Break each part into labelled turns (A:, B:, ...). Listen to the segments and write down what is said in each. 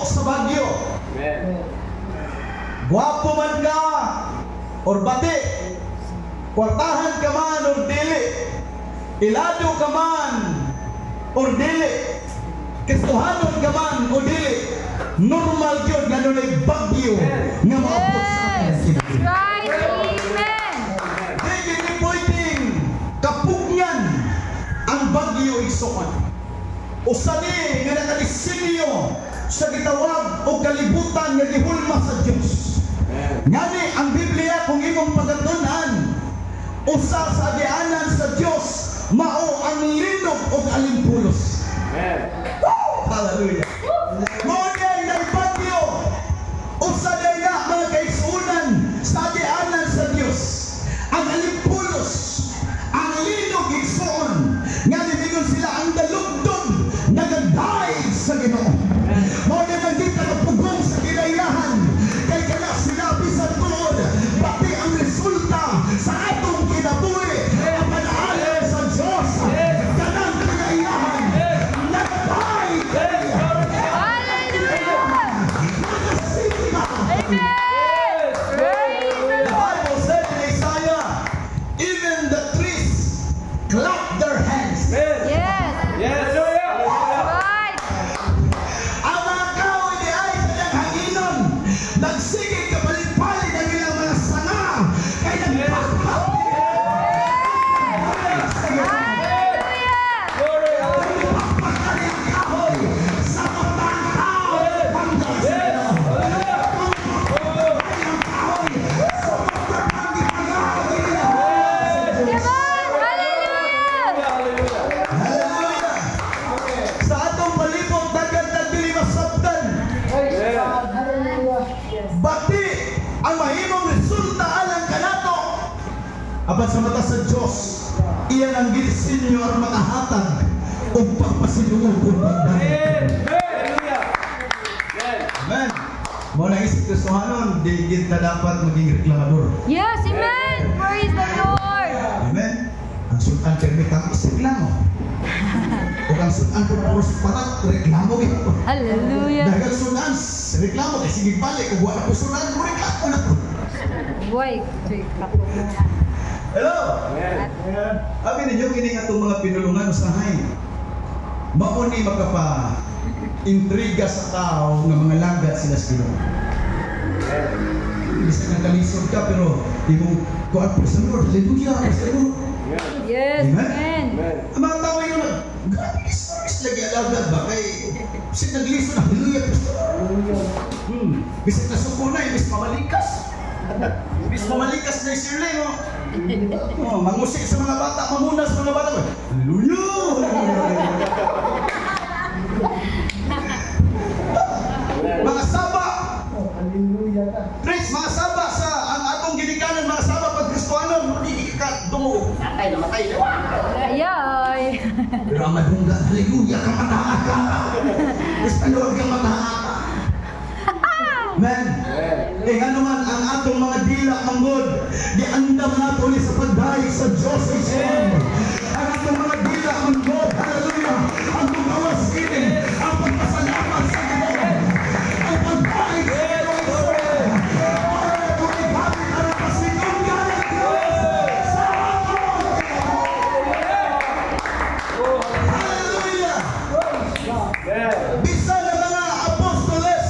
A: sa bagyo. Guwapo man ka or bati, kwartahan ka man or dili, ilado ka man or dili, kistuhanon ka man o dili, normal yun nga nung bagyo nga maabot sa atin.
B: Right, amen.
A: Hindi pwedeng kapugyan ang bagyo igsukan. O sani nga nakadisenyo sa gitawag o kalibutan nga gihulma sa Diyos. Ngani ang Biblia kung imong pagatunan, usa sa agianan sa Diyos mao ang linog o alimpulos. Hallelujah. Mao na bagyo. Usa na mga kaisunan sa agianan sa Diyos. Ang alimpulos, ang linog igsuon. Ngani mingon sila ang dalugdog nagadaig sa Ginoo. Mao na naging nakapugong sa kinaiyahan. Kay kana sinabi sa tuod, pati ang resulta sa atong kinabuhi ang panaala sa Diyos. Kanang kinaiyahan nagadaig.
B: Amen. Praise the
A: The Bible said in Isaiah, even the trees clap their hands.
B: Yes. Right.
A: Ang mga kahoy di ay sa niyang hanginon, nagsigig kapalit-palit ang ilang mga sanga, kay nagpakpak. Sa atong palibot, dagdag-dagdili masabtan. Bati ang mahimong resulta alang kanato. Apan sa mata sa Diyos, iyan ang ginisinyo ang makahatag o pagpasinungan kung pagdahil. Amen. Muna isip Kristohanon, di na dapat maging reklamador.
B: Yes, amen. Praise the Lord.
A: Amen. Ang sultan permitang reklamo. O ang sultan puros parat, reklamo ito.
B: Hallelujah.
A: Dahil ang sultan, reklamo, kasi sige balik, kung wala po sultan, reklamo na po.
B: Boy,
A: Hello! Abi ninyo, kini nga itong mga pinulungan usahay. Mauni makapa-intriga sa tao ng mga lagat sila sa Ginoo. Bisa nga kalisod ka, pero di mo kuhaan po sa Lord. Hallelujah!
B: yes, amen.
A: Ang mga tao yun, grabe is lagi alagad ba? Kay, bisig nagliso na, hallelujah! Bisig nasuko na, bis mamalikas. Bis mamalikas na yung sirling, mangusik sa mga bata, mamunas sa mga bata. Hallelujah! Mga saba! Chris, mga saba sa ang atong ginikanan, mga saba pag Kristohanon, hindi ka dungo. Namatay.
B: Ayay.
A: Pero ang madungga, hallelujah, kamatahan ka. Kristohanon ka matahan. Man, nga naman ang atong mga dila manggod, diandam nato ni sa pagdaig sa Diyos ay Son. Ang atong mga dila manggod, hallelujah, ang tumawas kini, ang pagpasalamat sa Ginoo, ang pagdaig sa Ginoo ay Son. Ang pagkakabit ang pasinunggan ng Diyos sa atong hallelujah. Bisa na mga apostoles,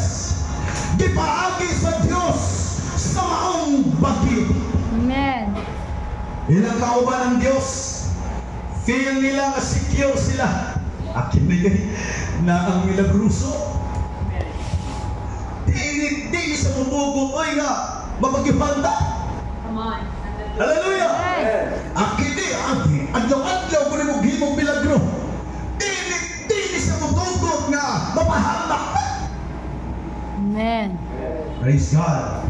A: gipaagi sa Diyos sa maong bagyo.
B: Amen.
A: Ilang kauban ng Diyos, feel nila na secure sila. Akin na ang milagruso. Di sa mumugot, oy nga, mapagbanda.
B: Come on.
A: Hallelujah!
B: Yes.
A: Akin adlaw-adlaw ko na maghimong milagro. Di sa mumugot nga, mapahamak.
B: Amen.
A: Praise God.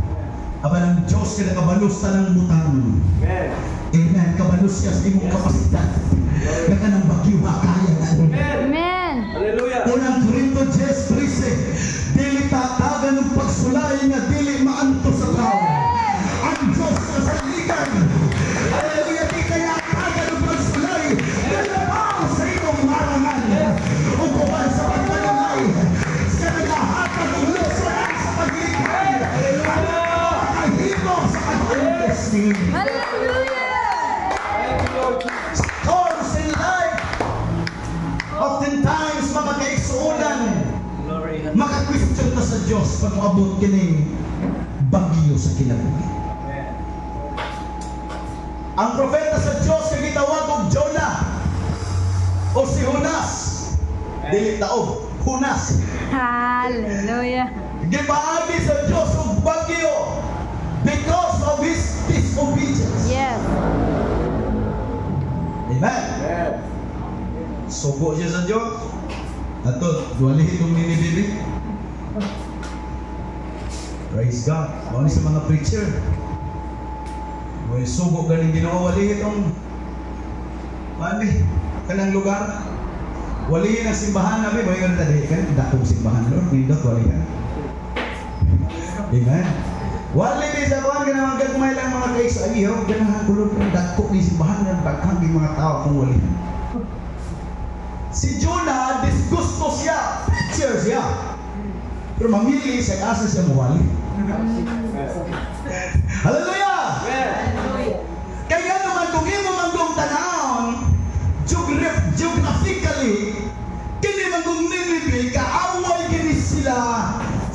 A: Aba ng Diyos ka nakabalos sa ng butang. Amen. Kabalos siya sa imong kapasidad. Naka ng bagyo kaya na.
B: Amen.
A: Unang Korinto 10:13, dili tatagan ng pagsulay nga dili maanto sa tao. Ang Diyos sa saligan. Hallelujah. Di kaya tagan ng pagsulay. Dalabaw sa imong marangan. Upuan sa pagtanunay. Sa naghahatag ng Hallelujah.
B: Hallelujah!
A: Storms in life. Oftentimes, mga kaigsuunan, maka-question ta sa Diyos pag maabot kining bagyo sa kinabuhi. Ang propeta sa Diyos kay gitawag og Jonah o si Hunas. Dili taog, Hunas.
B: Hallelujah!
A: Gipaagi sa Diyos og bagyo because of his disobedience.
B: Yes.
A: Amen. Sugo siya sa Diyos. Ato, duwalihin itong ninibibi. Praise God. Mga sa mga preacher. May sugo galing Ginoo, walihin itong kanang lugar. Walihin ang simbahan namin. May ganun tadi. Kan dakong simbahan, Lord. Nindot, walihin. Amen. Walihin sa kuhan ka naman gagmay lang mga kaisa. Ay, hirap ganahan ko, Lord. Dakong ni simbahan ng daghang mga tao kung walihin. Si Jonah, disgusto siya. Preacher siya. Pero mamili sa asa siya mawali. Hallelujah! Kaya naman kung imo manggong tanahon, geographically, kini manggong Ninive, kaaway kini sila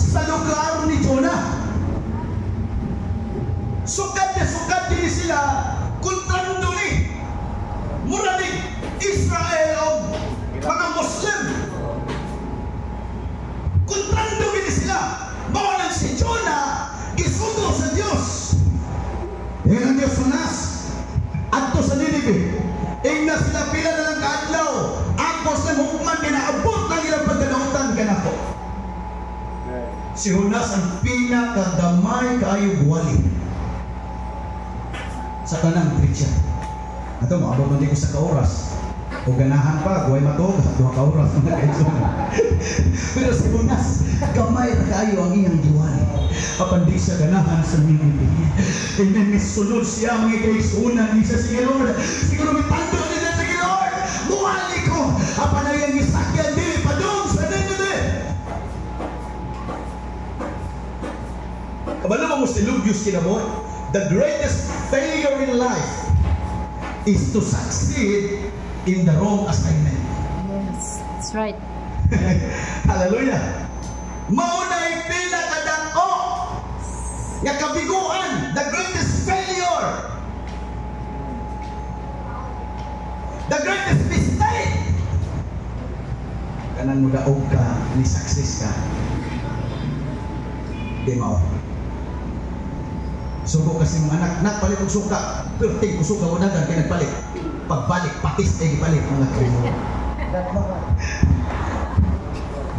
A: sa lugar ni Jonah. Sukat kini sila kontrando ni mura ni Israel o mga Muslim. Kontrando kini sila. Mawalan si Jonah gisugo sa Diyos. Yan ang Diyos Hunas adto sa Ninive. Ingna sila pila na lang kaadlaw. Ang Muslim hukman kinaabot ng ilang pagkadautan kanako. Si Hunas ang pinakadamay kaayo buwali sa tanang preacher. Ato maabot man di ko sa kaoras. O ganahan pa, huwag matog, 2 kauras mga kaigsunan. Pero si Hunas, gamay na kayo ang iyang diwali. Apan di siya ganahan sa Ninive. Amen, misunod siya mga kaigsunan. Isa sige Lord, siguro may tando nila sige Lord, muwali ko. Apan ang iyang isakyan, dili pa doon sa Ninive. Kabalo mo si Lugius kinabot, the greatest failure in life is to succeed in the wrong assignment.
B: Yes, that's right.
A: Hallelujah. Maunay pinakadako nga kabiguan, the greatest failure, the greatest mistake. Kanang mudaog ka, ni success ka. Di mao. Sugo kasi mga anak, nagpalit og suka, perting ko suka unagan kay nagpalit. Pagbalik, patis ay ipalit mga kriminal.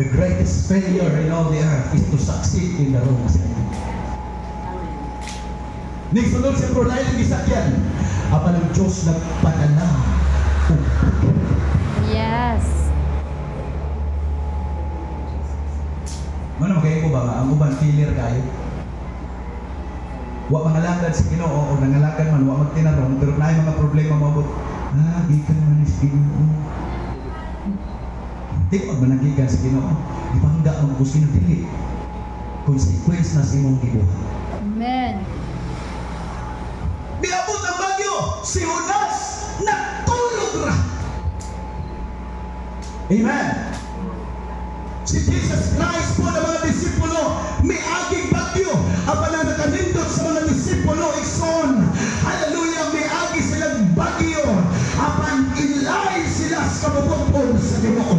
A: The greatest failure in all the earth is to succeed in the wrong assignment. Nagsunod sa prolay ng isakyan, apan ang Diyos nagpadala.
B: Yes.
A: Ano kayo ko ba nga? Ang uban failure kayo? Wa mangalakad sa Ginoo o nangalakad man wa magtinarong pero naay mga problema mabot. Gikan man sa Ginoo. Di ko magmanagikan sa Ginoo. Ipangga ang gusto dili. Consequence na sa imong gibuhat.
B: Amen.
A: Biabot ang bagyo, si Hunas nagtulog ra. Amen. Si Jesus Christ po ng mga disipulo, may aging bagyo. Apan na nakanindot sa mga disipulo, ikson. Hallelujah, may agi silang bagyo. Apan ilay sila sa kabubukon sa Ginoo.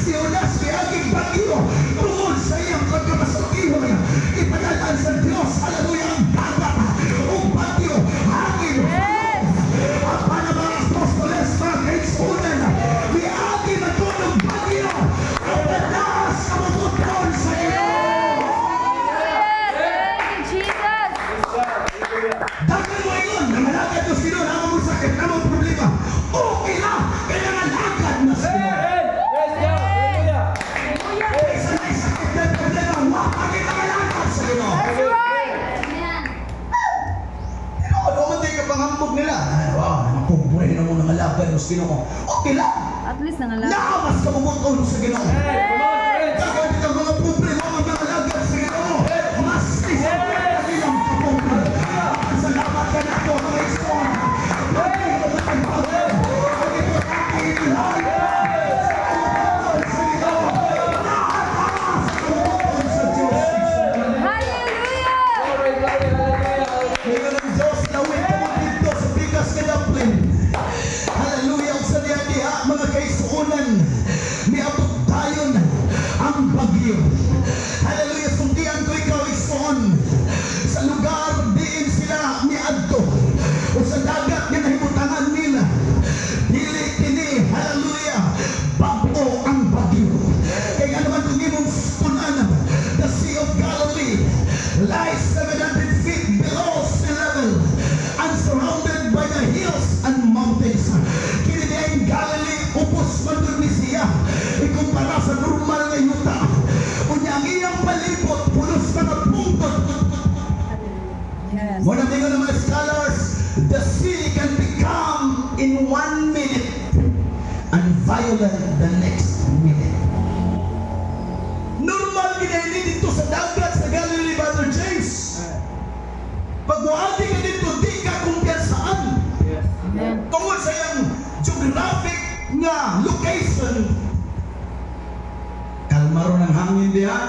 A: Si Hunas may aging bagyo. Tungod sa iyang pagkamasakihon, ipadalaan sa Diyos. Hallelujah, ang bagat. Ang bagyo, hangin. Apan na mga apostoles, mga kaigsunan, may aging matulog bagyo. Pagkataas sa kabubukon sa Ginoo. Dahil mo yun, namalagad mo sino, naman mo sakit, naman problema. Okay na, kaya nalagad na sino. Kaysa na sakit na problema, wapagin na malagad sa Ginoo. Pero ano man tayo kapangambog nila? Nakubuhay na mo na malagad mo sa Ginoo. Okay lang.
B: At least nangalagad.
A: Nakamas ka bubukon sa Ginoo. Kagawin ka mga problema mo na malagad sa Ginoo. Mas isa pa rin ang kapungkol. Salamat ka na po. bagyo. Hallelujah, sundian ko ikaw igsoon. Sa lugar diin sila miadto. O sa dagat nga nahimutangan nila. Dili kini, hallelujah, bago ang bagyo. Kaya naman kung imong punan, the Sea of Galilee lies 700 feet below sea level and surrounded by the hills and mountains. Kini diayong Galilee, upos man doon ni siya. Ikumpara sa normal nga yuta. Unya ang iyang palibot, pulos na nagpuntot.
B: Yes.
A: One of the mga scholars, the sea can become in 1 minute and violent the next minute. Normal ginaili dito sa dagat sa Galilee, Brother James. Pag muati ka dito, di ka kumpiyansaan.
B: Amen.
A: Tungkol sa iyang geographic nga location. Kalmaro ng hangin diha,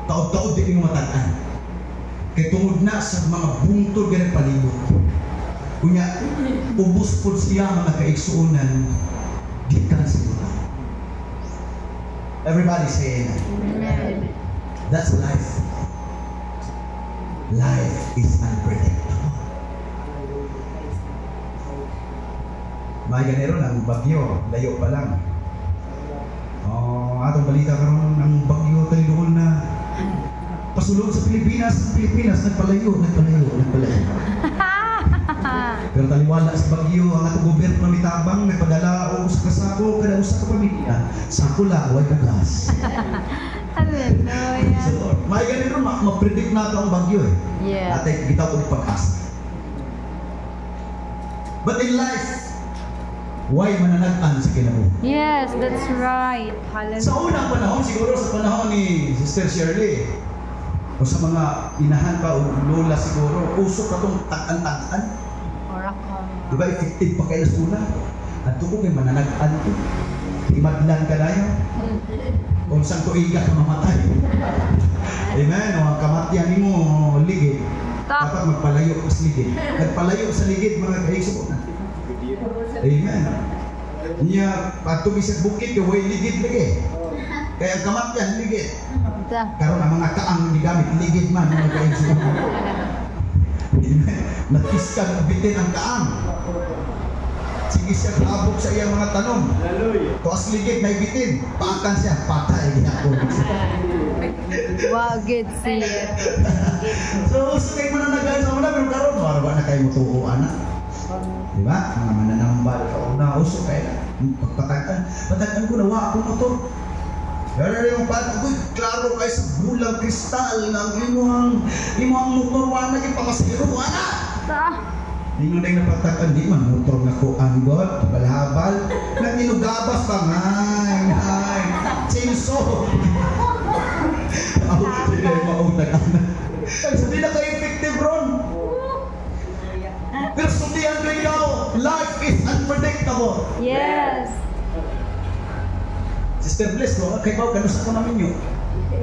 A: taod-taod di ning matataan. Kay tungod na sa mga bungtod ganang palibot. Kunya, ubos po siya mga kaigsuunan, gikan sa lugar. Everybody say amen. That's life. Life is unpredictable. May ganero ng bagyo, layo pa lang. Atong balita karon ng bagyo tayo doon na pasulong sa Pilipinas, nagpalayo. Pero taliwala sa bagyo, ang atong gobyerno mitabang, nagpadala o sa kasako, kada usa ka pamilya, sako la, way kagas.
B: Hallelujah.
A: So, may ganito, ma-predict nato ang bagyo eh.
B: Yes.
A: At bitaw ko pag-asa. But in life, why mananag-an sa kinabuhi?
B: Yes, that's right. Hallelujah.
A: Sa unang panahon, siguro sa panahon ni Sister Shirley, o sa mga inahan pa o lola siguro, usok na itong tag-an-tag-an. Diba, effective pa kayo sa una? At ito kung may mananag-an ito. Imadlan ka na yun. Kung saan ko iga ka mamatay. Amen. O ang kamatyan mo, ligid. Dapat magpalayo sa ligid. Nagpalayo sa ligid, mga kaigsuko na. Amen. Niya, patuloy sa bukid, way ligid lagi. Kaya ang kamatyan, ligid. Karon ang mga kaang digamit, ligid man, mga kaigsuko na. Amen. Natiskan, bitin ang kaang. Sige siya kaabot sa iyang mga tanong. Tuas ligid, may bitin. Paakan siya, patay niya ako.
B: Wagid siya.
A: So, kayo mananagay sa una, pero karon wala na kayo mutuuan na. Diba? Mga mananambal ka una, usok kayo na. Pagpatagan ko na, wa akong motor. Pero yung pata ko, klaro kayo sa bulang kristal ng imuhang motor, wala na ipamasiro, wala. Hindi na napatakan, di man motor na ko anggot, balhabal, na inugabas pa, ngay, chainsaw. Ako hindi na yung maunag-anak. So di na kayo effective ron. Pero sundihan ko ikaw, life is unpredictable.
B: Yes.
A: Sister Bliss, no? Kaibaw, kanusa ko namin yun.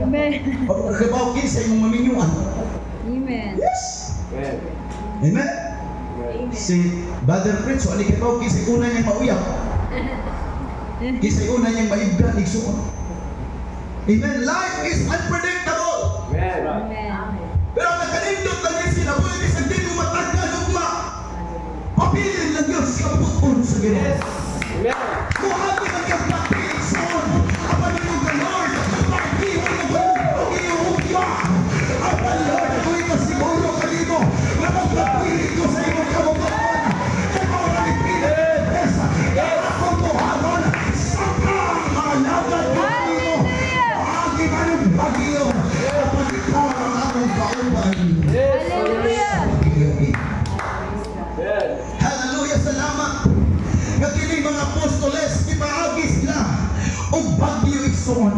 B: Amen.
A: O kaibaw, kinsa yung maminyuan.
B: Amen.
A: Yes. Amen. Si Brother Prince, wali kaibaw, kinsa yung una niyang mauyaw. Kinsa yung una niyang maibgan, igsuon. Amen. Life is unpredictable.
B: Amen.
A: Pero nakanindot lang yung sinabuhay sa di mo matagkan ugma. Papilin lang yun sa kabuton sa Ginoo. Buhati lang yung papilin sa on. Apa ni mo ka Lord? Pag-iwan mo ko ang iyong yan. Apa Lord, ako'y masiguro kanino na magpapilit ko sa iyong kabuton. Ikaw na ipilit. Kaya ako buhaton sa kangalagan kanino. Agi man ang bagyo. Kapag ikaw ang among kauban.
B: Hallelujah.
A: Hallelujah, salamat. Nga kini mga apostoles, ipaagi sila o bagyo igsoon.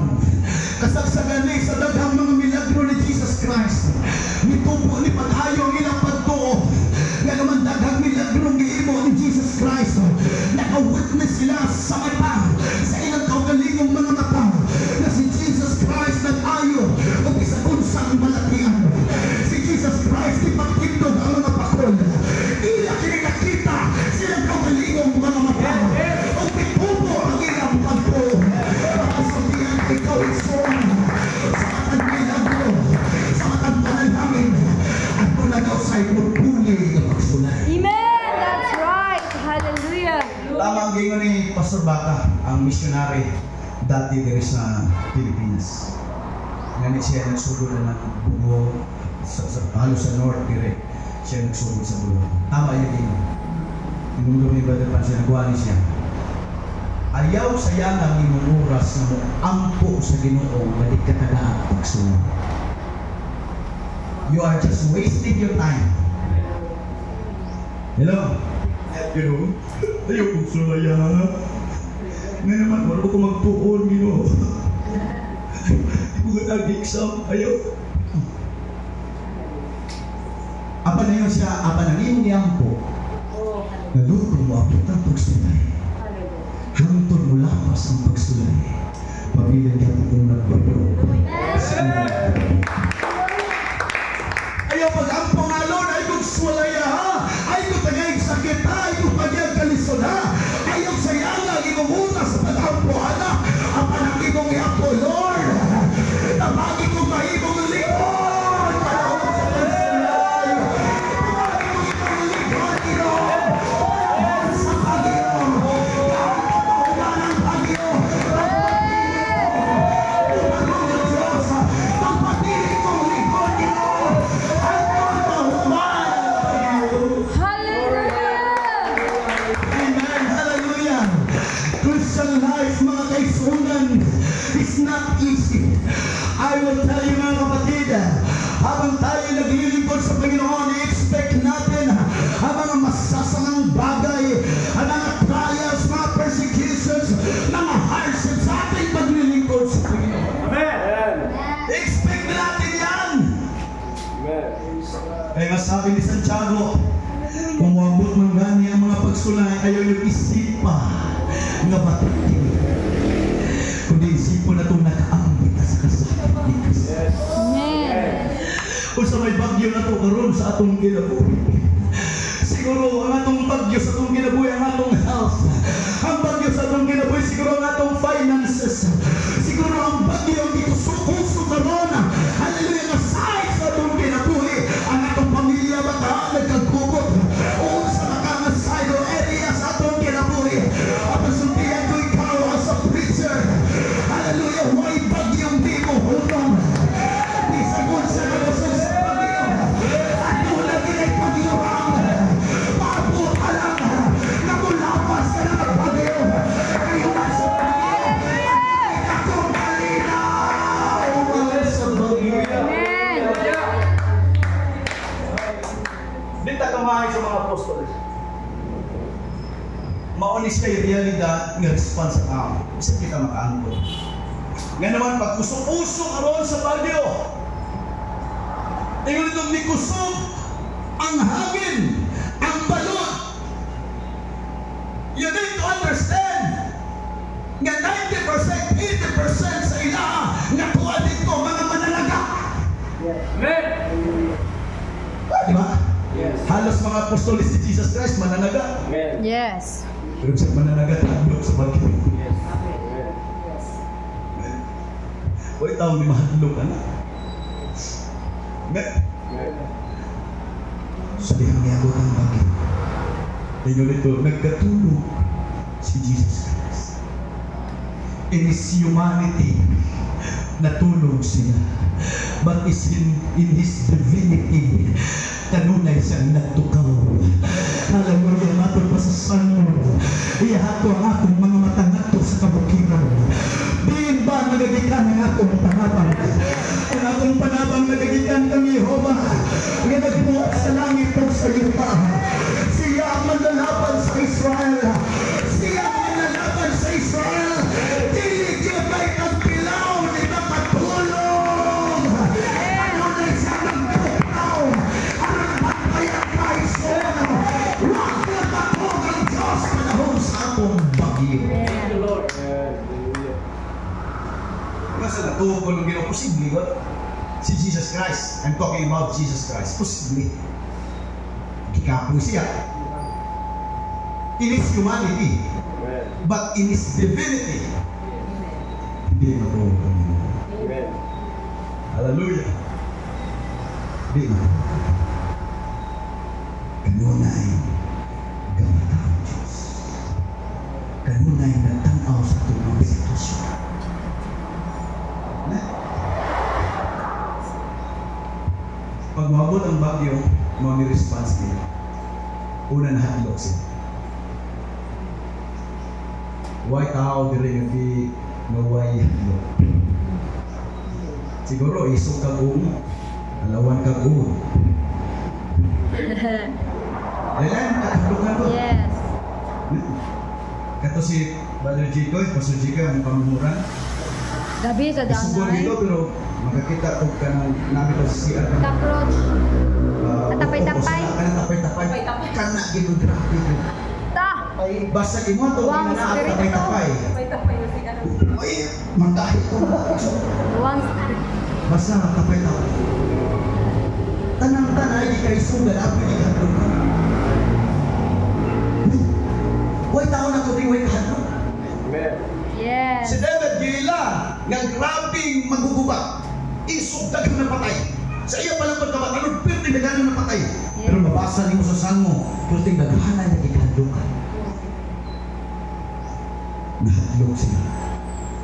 A: Kasagsagan ni sa daghang mga milagro ni Jesus Christ. Nitubo ni pag-ayo ang ilang pagtuo. Nga naman daghang milagro giimo ni Jesus Christ. Naka-witness sila sa mata, sa ilang kaugalingong mga mata, na si Jesus Christ nag-ayo o isang unsang malakian. Si Jesus Christ ipagtindog ang mga pakol. Ila kinikakita silang kaugalingong mga mata. O pitubo ang ilang pagtuo. Sabihan ikaw igsoon. missionary dati diri sa Pilipinas. Nganit siya nagsugod na ng bungo halos sa north dire. Siya nagsugod sa bungo. Tama yun din. Inundong ni Brother Pan siya, nagwani siya. Ayaw saya ng inunuras na mo ampo sa Ginoo na di ka tagaan pagsunod. You are just wasting your time. Hello? Ginoo, ayaw kong sulaya. Ngayon naman, wala ko magtuon, Ginoo. Di ko nag-exam, ayaw. Apa na yun siya, apa na yun ni ampo. Naluto mo ang putang pagsulay. Hantod mo lapas ang pagsulay. Pabilin ka kung nagbabro. Ayaw pag-ampo nga, Lord, ay kong sulaya ha. Ay kong tagay sakit ha. Ay kong pagyag kalisod ha. Ayaw sayang ang imumuna sa pag-ampo ha. Ang panangin kong i-ampo, Lord. Tabagi kong mahibong likod. I will tell you mga kapatid, habang tayo naglilingkod sa Panginoon, i-expect natin ang mga masasamang bagay, ang mga trials, mga persecutions, mga hardships sa ating paglilingkod sa Panginoon.
C: Amen!
A: Expect natin yan!
C: Amen!
A: Kaya nga sabi ni Santiago, kung wabot man gani ang mga pagsulay, ayaw yung isipa nga batatin. Kundi isipon na itong nakaambit sa kasakit ni Kristo.
B: Amen.
A: Kung sa may bagyo na ito karoon sa atong kinabuhi. Siguro ang atong bagyo sa atong kinabuhi, ang atong health. Ang bagyo sa atong kinabuhi, siguro ang atong finances. Siguro ang bagyo ang ikusukuso karoon. Hallelujah, aside sa atong kinabuhi, ang atong pamilya baka nagkagubot. O sa nakangaside o area sa atong kinabuhi. At nasuntihan ko ikaw as a preacher. Hallelujah, why bagyong di mo hulong. Di sagot sa kalusog sa bagyo. At ulang inay pagyurang. Paabot ka lang. Namulapas ka lang ang bagyo. Kayo nasa bagyo. Ako malinaw. Sa bagyo.
B: Amen.
A: Dito kamahay sa mga apostoles. Maunis kayo realidad ng response sa tao. Isa kita makaangkot. Nga naman, pag kusong-usong aron sa bagyo, tingnan itong di kusong ang hangin, ang balon. You need to understand nga 90%, 80% sa ilaha nga tuwa dito mga manalaga.
C: Amen!
A: Diba?
C: Yes.
A: Halos mga apostolis ni Jesus Christ mananaga.
C: Amen!
B: Yes.
A: Pero sa mananaga, tablok sa bagyo.
C: Yes. Amen!
A: Huwag taong di mahadlok ka na.
C: Amen!
A: Sabi ang niyabot ang bagay. Tingnan ito, nagkatulog si Jesus Christ. In His humanity, natulog siya. But in His divinity, kanunay siyang nagtukaw. Alam mo yung ato pa sa sanmo. Iyahato ang akong mga matangato sa kabukiran. Diin ba nagagikan ang akong panabang? Ang akong panabang nagagikan kang Yehova. Nga nagbuhat sa langit o sa lupa. Siya ang manlalaban sa Israel. Siya ang manlalaban sa Israel. Dili yun ay nagpilaw ni nakatulong. Ano na siya nagtukaw? Ano na pagpayagpay siya? Wag na matog ang Diyos panahon sa akong bagyo.
C: Thank you, Lord. Hallelujah.
A: Kasi natuwa ko ng Ginoo, posible ba? Si Jesus Christ, I'm talking about Jesus Christ, posible. Gikapoy siya. In His humanity,
C: Amen!
A: but in His divinity, hindi natuwa ko ng Ginoo.
C: Amen!
A: Hallelujah. Hindi natuwa. Kanunay, gamatang Diyos. Kanunay, nagtanaw sa tuwa. Pag mabot ang bagyo, mga response nila. Una na hadlok sila. White tao dire nga di naway hadlok. Siguro isog kag umo, alawan kag umo. Ayan, katulukan ko.
B: Yes.
A: Kato si Brother Jico, Pastor Jico, ang pamuhuran.
B: Gabi sa
A: Isugon
B: danay.
A: dito, pero makakita ko ka ng namin ko si CR.
B: Cockroach. Tapay-tapay.
A: Tapay-tapay. Kana, gino, grabe.
B: Ta.
A: Ay, basta mo ito,
B: Wow,
A: na
B: spirit
A: tapay-tapay. Ay, mandahit ko.
B: Buwang
A: Basta tapay-tapay. Tanang-tanay, di kayo sugal, ako di kahadlok. Huwag tao na ito, di huwag kahadlok.
C: Amen.
B: Yes.
A: Si David gila nga grabing magugubak. Isog dagang na patay. Sa iya palang pagkabat, ano pirting dagang na patay. Pero mabasa ni mo sa san mo, pirting daghanay na gikahadlokan. Nahadlok sila.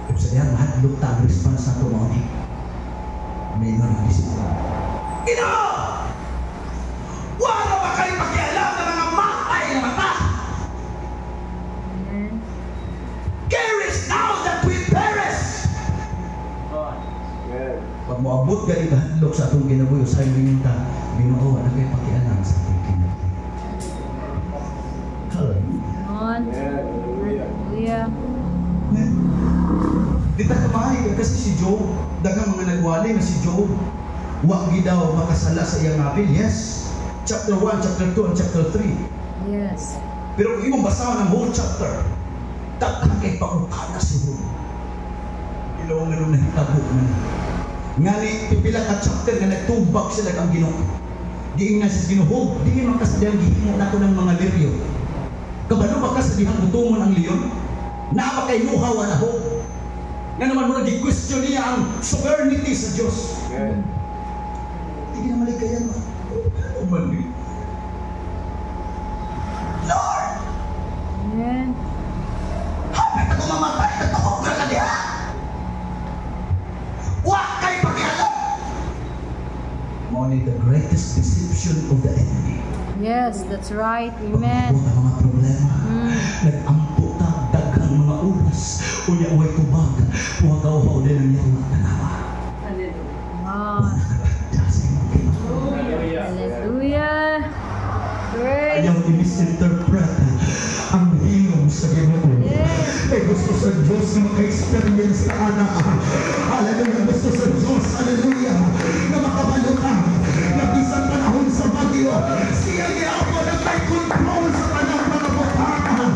A: Kung sa diyan, mahadlok ta ang response na ito mo ni. May narisip. Ino! Wala ba kayo pakialam ng mga matay na mata?
B: Amen.
A: Carest now that we perish!
C: Amen.
A: Pag moabot ka rin kahadlok sa atong kinabuhi, usahay mo yung ta, Ginoo, na kayo pakialam sa atong kinabuhi. Hallelujah.
B: On.
C: Hallelujah.
B: Hallelujah.
A: Di ta kamahay kasi si Job, dagang mga nagwali na si Job, wag daw makasala sa iyang nabil. Yes. Chapter 1, chapter 2, and chapter 3.
B: Yes.
A: Pero kung imong basahan ang whole chapter, takang kay pautana si Job. Ilawang nga nung nahitabo na. Nga ni, pipila ka chapter nga nagtubak sila ang Ginoo. Diin nga si Ginoo, diin makasadyan gihimo na ko ng mga liryo. Kabalo ba ka sa dihang butungon ang leon? Naapa kay luhawa na ho. Nga naman muna di-question niya ang sovereignty sa Diyos.
C: Amen.
A: Hindi na malikayan mo. Umali. Lord!
B: Amen.
A: Hapit ako mamatay na ito ka na diha! Huwag kayo pakialam! Only the greatest deception of the enemy.
B: Yes, that's right. Amen.
A: Pagkabot ang mga problema. Nag-ampo ta, daghang mga oras. Unya uway tubag. Huwag-aw-haw din ang iyong tanawa.
B: Wow.
A: Wala ka bagda sa iyong Ginoo.
C: Hallelujah.
B: Hallelujah. Praise.
A: Ayaw i-misinterpret ang hilom sa Ginoo.
B: Yes.
A: Eh gusto sa Diyos na maka-experience ka anak. Hallelujah. Gusto sa Diyos, hallelujah, na makabalo ka. Na isang panahon sa bagyo, siya niyapo na may control sa kanyang mga butana.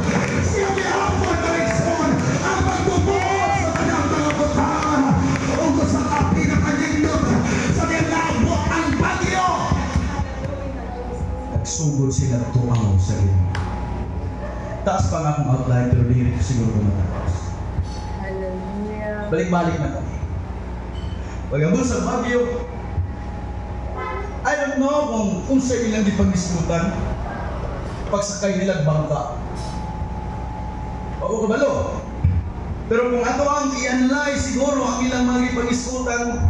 A: Siya niyapo na direksyon ang pagbubuot sa kanyang mga butana. O sa api na kanindot, sa nilabot ang bagyo. Nagsugod sila tumaw sa Ginoo. Taas pa nga akong outline, pero hindi ko siguro kung matapos.
B: Hallelujah.
A: Balik-balik na kami. Pagabot sa bagyo, I don't know kung sa ilang di pag-diskutan, pagsakay nilang bangka. O kabalo. Pero kung ato ang i-analyze siguro ang ilang mga pag-diskutan,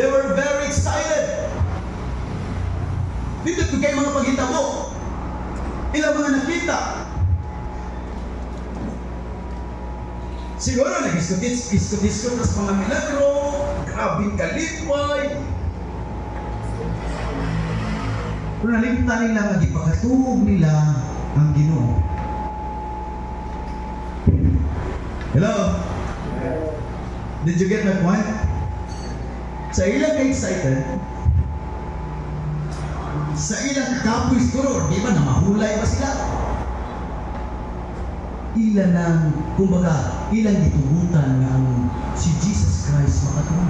A: they were very excited. Dito ito kayo mga paghitabo. Ilang mga nakita. Siguro nag-iskot-iskot sa mga milagro, grabing kalipay. Pero nalimtan nila nga ipakatubog nila ang Ginoo. Hello? Did you get my point? Sa ilang ka-excited, sa ilang kapoy siguro, di ba na mahulay pa sila? Ilan ang, kumbaga, ilang gitugutan nga ang si Jesus Christ makatulog.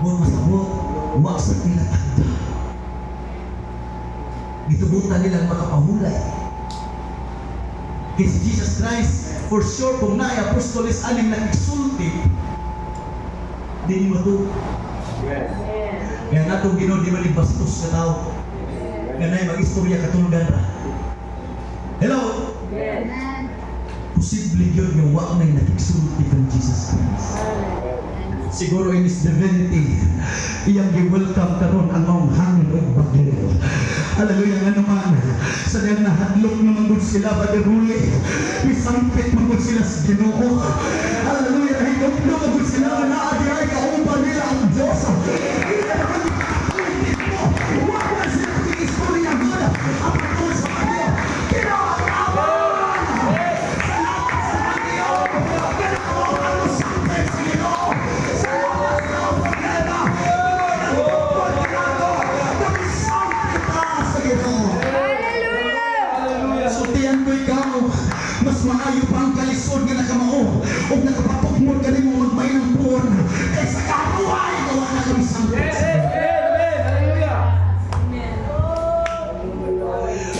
A: Huwag masabot, huwag sa nila tanda. Gitugutan nilang makapahulay. Kaya si Jesus Christ, for sure, kung naay apostolis aning nag-exulti, di mo ito.
C: Amen.
A: Kaya natong Ginoo di malibastos ka tao. Kaya na'y mag-istorya katulgan ra. Hello?
B: Amen.
A: Posible yun yung wak na'y nag-exulti kang Jesus Christ. siguro in His divinity, iyang gi-welcome karon ang maong hangin o bagyo. Hallelujah nga naman. Sa diyang nahadlok naman gud sila badiruli. Misampit magod sila sa Ginoo. Hallelujah. Higop-lok magod sila nga naadi ay kauban nila ang Diyos. Wala sila istorya gud. Ang pagkakas sa bagyo. Kinakabahan! Salamat sa bagyo! Kinakabahan mo sampit sa Ginoo! Salamat sa problema! Sutihan ko ikaw, mas maayo pa ang kalisod nga nakamao o nakapapukmod ka rin mo magmay ng puwan kaysa kabuhay gawa na kami sa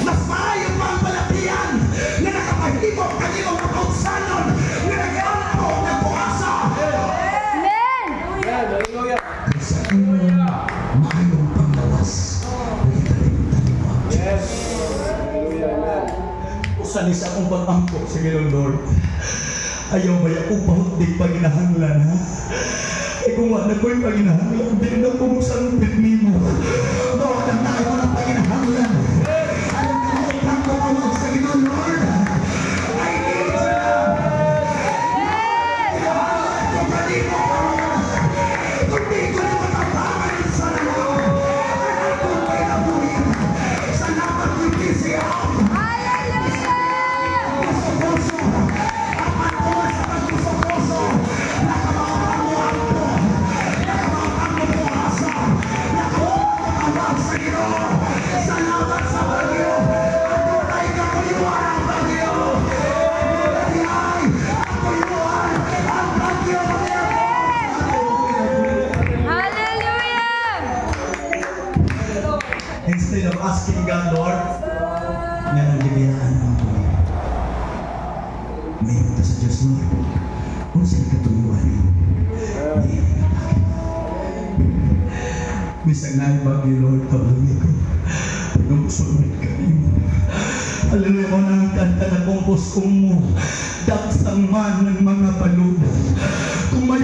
A: mas maayo pa ang palatian na nakapahimok ka rin mo kapautsanon nga nag-anak mo o nagpuasa. Kaysa inyo maayong panglawas na italim-taliwag. Usan isa akong pag-angko sa Ginoong Lord. Ayaw ba akong pahutdig paginahanglan, ha? Kung wala ko'y paginahanglan, di na kong sampit nimo. Bawa na tayo ko ng paginahanglan. Ayaw ka mo pangkapawag sa Ginoong Lord. I need you now. Kung hindi mo kung di ko na matabangan sa nalaw, anak kong kinabuhin. Salamat ko siya. Instead of asking God, Lord, nga nang libiyaan mo ito. May ito sa Diyos, Lord. Kung saan katuyuan niyo, may nga bakit. Bisag na ibagi, Lord, kabalami ko. Pagkamusunod ka niyo. Hallelujah mo na ang kanta na kumpos mo. Dagsang man ng mga paluda. Kung may